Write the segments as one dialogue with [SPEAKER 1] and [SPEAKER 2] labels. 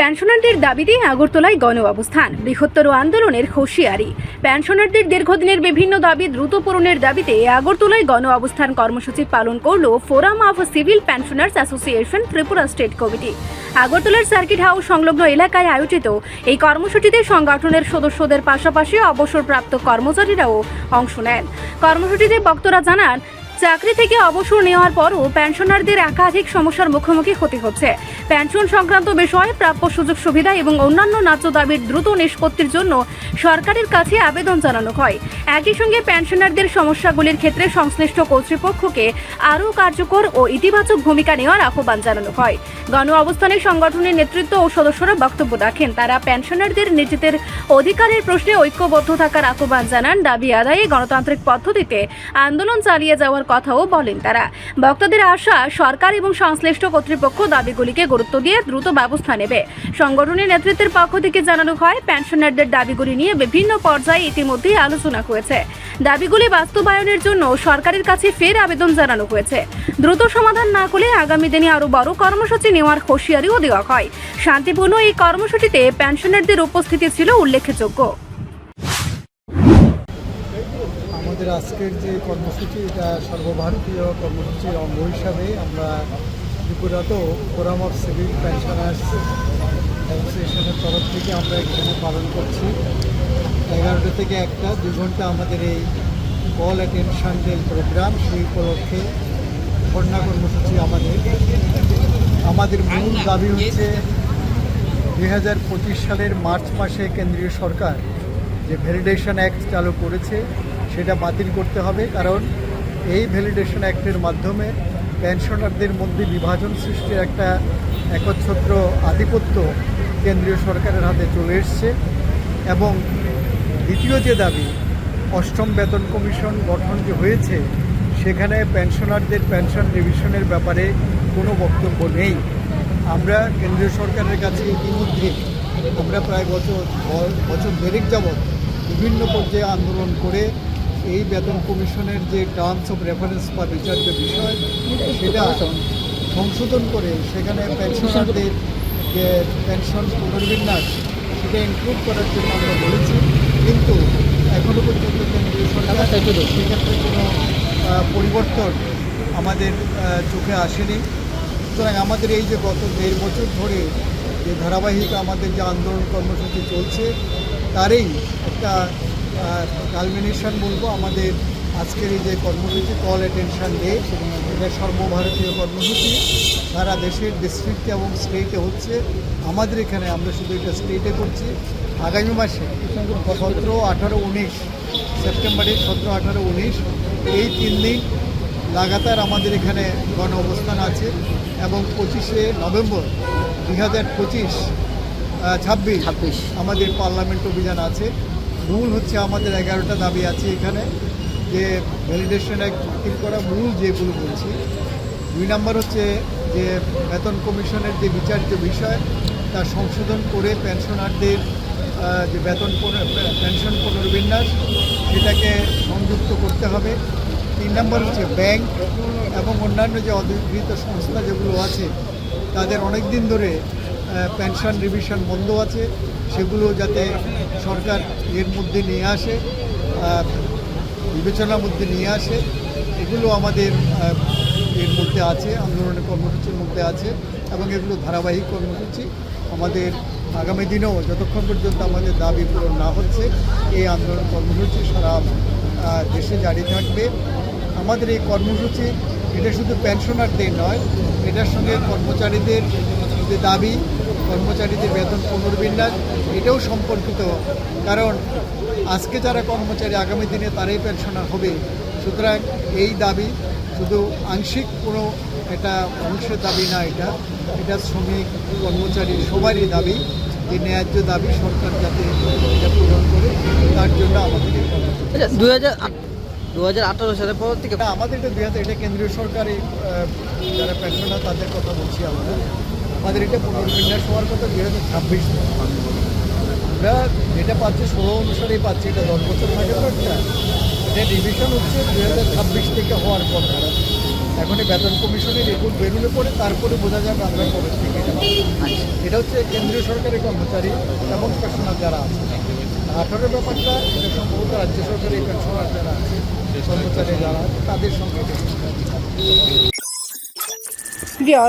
[SPEAKER 1] পেনশনারদের দাবিতে আগরতলায় গণ অবস্থান, বৃহত্তর আন্দোলনের হুঁশিয়ারি। পেনশনারদের দীর্ঘদিনের বিভিন্ন দাবি দ্রুত পূরণের দাবিতে আগরতলায় গণ অবস্থান কর্মসূচি পালন করল forum of civil pensioners association Tripura state committee. আগরতলার সার্কিট হাউস সংলগ্ন এলাকায় আয়োজিত এই কর্মসূচিতে সংগঠনের সদস্যদের পাশাপাশি অবসরপ্রাপ্ত কর্মচারীরাও অংশ নেন। কর্মসূচিতে বক্তারা জানান, চাকরি থেকে অবসর নেওয়ার পরও পেনশনারদের একাধিক সমস্যার মুখোমুখি হতে হচ্ছে। পেনশন সংক্রান্ত বিষয়ে প্রাপ্য সুযোগ সুবিধা এবং অন্যান্য ন্যায্য দাবির দ্রুত নিষ্পত্তির জন্য সরকারের কাছে আবেদন জানানো হয়। একই সঙ্গে পেনশনারদের সমস্যাগুলির ক্ষেত্রে সংশ্লিষ্ট কর্তৃপক্ষকে আরও কার্যকর ও ইতিবাচক ভূমিকা নেওয়ার আহ্বান জানানো হয়। গণ অবস্থানে সংগঠনের নেতৃত্ব ও সদস্যরা বক্তব্য রাখেন। তারা পেনশনারদের নিজেদের অধিকারের প্রশ্নে ঐক্যবদ্ধ থাকার আহ্বান জানান। দাবি আদায়ে গণতান্ত্রিক পদ্ধতিতে আন্দোলন চালিয়ে যাওয়ার কথাও বলেন তারা। বক্তাদের আশা, সরকার এবং সংশ্লিষ্ট কর্তৃপক্ষ দাবিগুলিকে গুরুত্ব দিয়ে দ্রুত ব্যবস্থা নেবে। সংগঠনের নেতৃত্বের পক্ষ থেকে জানানো হয়, পেনশনারদের দাবিগুলি নিয়ে বিভিন্ন পর্যায়ে ইতিমধ্যেই আলোচনা হয়েছে। দাবিগুলি বাস্তবায়নের জন্য সরকারের কাছে ফের আবেদন জানানো হয়েছে। দ্রুত সমাধান না করলে আগামী দিনে আরও বড় কর্মসূচি নেওয়ার হুঁশিয়ারিও দেওয়া হয়। শান্তিপূর্ণ এই কর্মসূচিতে পেনশনারদের উপস্থিতি ছিল উল্লেখযোগ্য।
[SPEAKER 2] আমাদের আজকের যে কর্মসূচি, এটা সর্বভারতীয় কর্মসূচির অঙ্গ হিসাবে আমরা ত্রিপুরাতেও ফোরাম অফ সিভিল পেনশনার্স অ্যাসোসিয়েশনের তরফ থেকে আমরা এখানে পালন করছি। 11টা থেকে 1টা 2 ঘন্টা আমাদের এই কল অ্যাটেনশন ডে প্রোগ্রাম, সেই উপলক্ষে ধর্ণা কর্মসূচি আমাদের মূল দাবি হচ্ছে 2025 সালের মার্চ মাসে কেন্দ্রীয় সরকার যে ভ্যালিডেশন অ্যাক্ট চালু করেছে সেটা বাতিল করতে হবে। কারণ এই ভ্যালিডেশন অ্যাক্টের মাধ্যমে পেনশনারদের মধ্যে বিভাজন সৃষ্টির একটা একচ্ছত্র আধিপত্য কেন্দ্রীয় সরকারের হাতে চলে এসছে। এবং দ্বিতীয় যে দাবি, 8ম বেতন কমিশন গঠন যে হয়েছে, সেখানে পেনশনারদের পেনশন রিভিশনের ব্যাপারে কোনো বক্তব্য নেই। আমরা কেন্দ্রীয় সরকারের কাছে ইতিমধ্যে আমরা প্রায় বছর দেড়েক যাবৎ বিভিন্ন পর্যায়ে আন্দোলন করে এই বেতন কমিশনের যে টার্মস অফ রেফারেন্স বা বিচার্য বিষয়, সেটা সংশোধন করে সেখানে পেনশনারদের যে পেনশন পুনর্বিন্যাস সেটা ইনক্লুড করার জন্য আমরা বলেছি। কিন্তু এখনও পর্যন্ত কেন্দ্রীয় সরকার সেক্ষেত্রে কোনো পরিবর্তন আমাদের চোখে আসেনি। সুতরাং আমাদের এই যে গত 1.5 বছর ধরে যে ধারাবাহিক আমাদের যে আন্দোলন কর্মসূচি চলছে, তারই একটা কালমিনেশন বলবো আমাদের আজকের এই যে কর্মসূচি কল অ্যাটেনশন ডে। এটা সর্বভারতীয় কর্মসূচি, সারা দেশের ডিস্ট্রিক্টে এবং স্টেটে হচ্ছে। আমাদের এখানে আমরা শুধু এটা স্টেটে করছি। আগামী মাসে 17, 18, 19 সেপ্টেম্বরের 17, 18, 19 এই 3 দিন লাগাতার আমাদের এখানে গণ অবস্থান আছে। এবং 25শে নভেম্বর 2026 আমাদের পার্লামেন্ট অভিযান আছে। মূল হচ্ছে আমাদের 11টা দাবি আছে এখানে, যে ভ্যালিডেশন অ্যাক্ট বাতিল করা, মূল যেগুলো বলছি। 2 নম্বর হচ্ছে যে বেতন কমিশনের যে বিচার্য বিষয় তা সংশোধন করে পেনশনারদের যে পেনশন পুনর্বিন্যাস সেটাকে সংযুক্ত করতে হবে। 3 নম্বর হচ্ছে ব্যাংক এবং অন্যান্য যে অধিকৃত সংস্থা যেগুলো আছে, তাদের অনেক দিন ধরে পেনশন রিভিশন বন্ধ আছে, সেগুলো যাতে সরকার এর মধ্যে নিয়ে আসে, বিবেচনার মধ্যে নিয়ে আসে। এগুলো আমাদের এর মধ্যে আছে, আন্দোলনের কর্মসূচির মধ্যে আছে। এবং এগুলো ধারাবাহিক কর্মসূচি। আমাদের আগামী দিনেও যতক্ষণ পর্যন্ত আমাদের দাবি পূরণ না হচ্ছে, এই আন্দোলন কর্মসূচি সারা দেশে জারি থাকবে। আমাদের এই কর্মসূচি এটা শুধু পেনশনারদের নয়, এটার সঙ্গে কর্মচারীদের যে দাবি, কর্মচারীদের বেতন পুনর্বিন্যাস, এটাও সম্পর্কিত। কারণ আজকে যারা কর্মচারী, আগামী দিনে তারাই পেনশনার হবে। সুতরাং এই দাবি শুধু আংশিক কোনো এটা অংশের দাবি না, এটা শ্রমিক, কর্মচারী সবারই দাবি, যে ন্যায্য দাবি সরকার যাতে এটা পূরণ করে, তার জন্য আমাদের এই কর্মসূচি।
[SPEAKER 3] 2018 সালের পর থেকে
[SPEAKER 2] আমাদের এটা কেন্দ্রীয় সরকারি যারা পেনশনার তাদের কথা বলছি আমাদের এটা পুনর্বিন্যাস হওয়ার কথা 2026। আমরা যেটা পাচ্ছি 16 অনুসারেই পাচ্ছি, এটা 10 বছর আগে একটা এটা রিভিশন হচ্ছে 2026 থেকে হওয়ার কথা। এখন এই বেতন কমিশনের রিপোর্ট বেরোলে পরে তারপরে বোঝা যাবে আমরা কবে থেকে এটা পাবো। এটা হচ্ছে কেন্দ্রীয় সরকারের কর্মচারী এবং পেনশনার যারা আছে। 18 ব্যাপারটা এটা সম্ভবত রাজ্য সরকারের পেনশনার যারা আছে, কর্মচারী যারা আছে তাদের সঙ্গে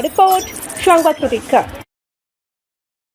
[SPEAKER 1] রিপোর্ট সংবাদ প্রতীক্ষা।